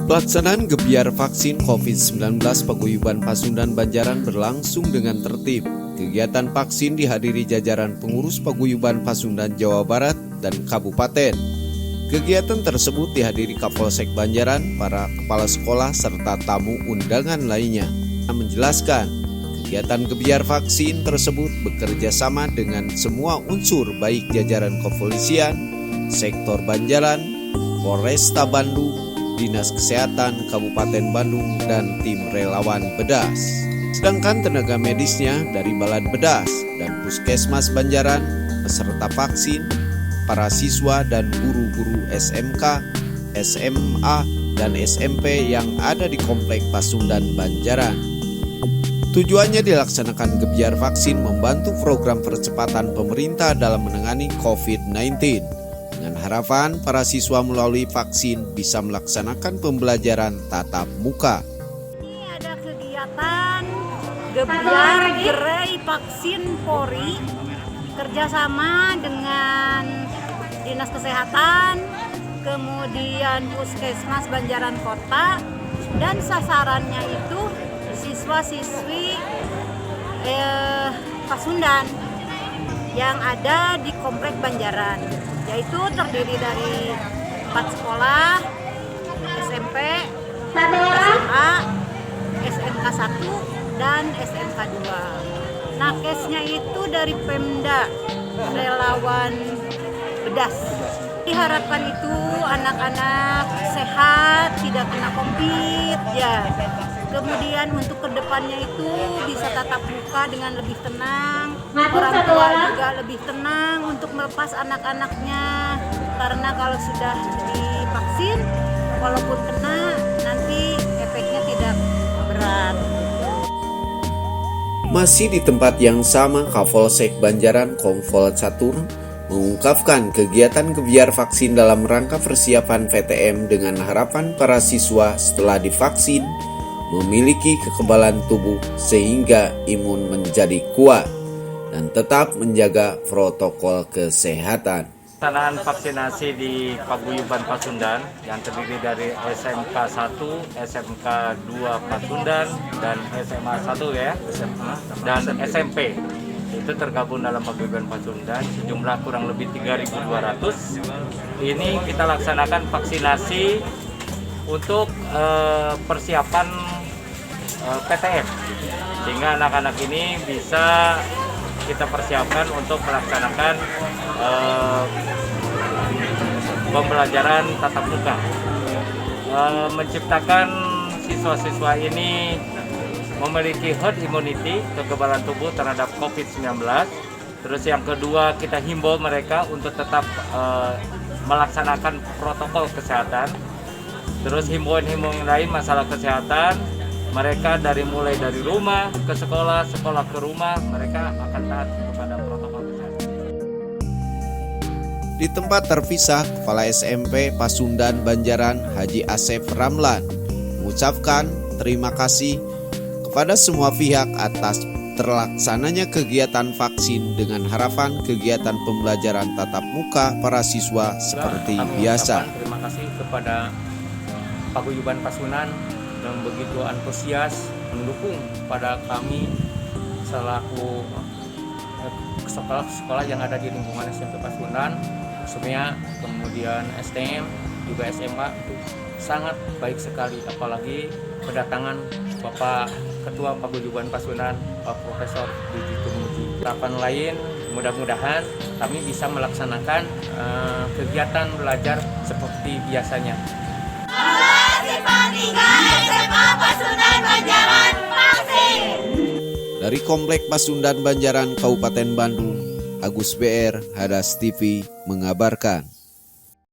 Pelaksanaan gebiar vaksin COVID-19 Paguyuban Pasundan Banjaran berlangsung dengan tertib. Kegiatan vaksin dihadiri jajaran pengurus Paguyuban Pasundan Jawa Barat dan Kabupaten. Kegiatan tersebut dihadiri Kapolsek Banjaran, para kepala sekolah, serta tamu undangan lainnya. Menjelaskan, kegiatan gebiar vaksin tersebut bekerja sama dengan semua unsur baik jajaran kepolisian, sektor Banjaran, Polresta Bandung, Dinas Kesehatan Kabupaten Bandung, dan tim relawan Bedas. Sedangkan tenaga medisnya dari Balad Bedas dan Puskesmas Banjaran, peserta vaksin, para siswa dan guru-guru SMK, SMA, dan SMP yang ada di Komplek Pasundan Banjaran. Tujuannya dilaksanakan gebiar vaksin membantu program percepatan pemerintah dalam menangani COVID-19. Dengan harapan para siswa melalui vaksin bisa melaksanakan pembelajaran tatap muka. Ini ada kegiatan gebiar gerai vaksin Polri kerjasama dengan Dinas Kesehatan, kemudian Puskesmas Banjaran Kota, dan sasarannya itu siswa-siswi Pasundan yang ada di Komplek Banjaran, yaitu terdiri dari 4 sekolah, SMP, SMA, SMK 1, dan SMK 2. Nah, case-nya itu dari Pemda relawan Bedas. Diharapkan itu anak-anak sehat, tidak kena COVID ya. Kemudian untuk kedepannya itu bisa tatap muka dengan lebih tenang, orang tua juga lebih tenang untuk melepas anak-anaknya, karena kalau sudah divaksin, walaupun kena nanti efeknya tidak berat. Masih di tempat yang sama, Kapolsek Banjaran Kompol Catur mengungkapkan kegiatan gebiar vaksin dalam rangka persiapan PTM dengan harapan para siswa setelah divaksin memiliki kekebalan tubuh sehingga imun menjadi kuat dan tetap menjaga protokol kesehatan. Pelaksanaan vaksinasi di Paguyuban Pasundan yang terdiri dari SMK 1, SMK 2 Pasundan, dan SMA 1 ya, dan SMP. Itu tergabung dalam Paguyuban Pasundan, sejumlah kurang lebih 3.200. Ini kita laksanakan vaksinasi untuk persiapan PTM, sehingga anak-anak ini bisa kita persiapkan untuk melaksanakan pembelajaran tatap muka, menciptakan siswa-siswa ini memiliki herd immunity, kekebalan tubuh terhadap COVID-19. Terus yang kedua, kita himbau mereka untuk tetap melaksanakan protokol kesehatan. Terus himbauan-himbauan lain masalah kesehatan, mereka mulai dari rumah ke sekolah, sekolah ke rumah, mereka akan taat kepada protokol kesehatan. Di tempat terpisah, Kepala SMP Pasundan Banjaran Haji Asep Ramlan mengucapkan terima kasih kepada semua pihak atas terlaksananya kegiatan vaksin dengan harapan kegiatan pembelajaran tatap muka para siswa seperti biasa. Terima kasih kepada Paguyuban Pasundan yang begitu antusias mendukung pada kami selaku sekolah-sekolah yang ada di lingkungan SMP Pasundan, khususnya kemudian STM juga SMA, itu sangat baik sekali, apalagi kedatangan Bapak Ketua Paguyuban Pasundan, Pak Profesor Didi Tumuji. Harapan lain, mudah-mudahan kami bisa melaksanakan kegiatan belajar seperti biasanya. Dari Komplek Pasundan Banjaran Kabupaten Bandung, Agus BR, Hadas TV mengabarkan.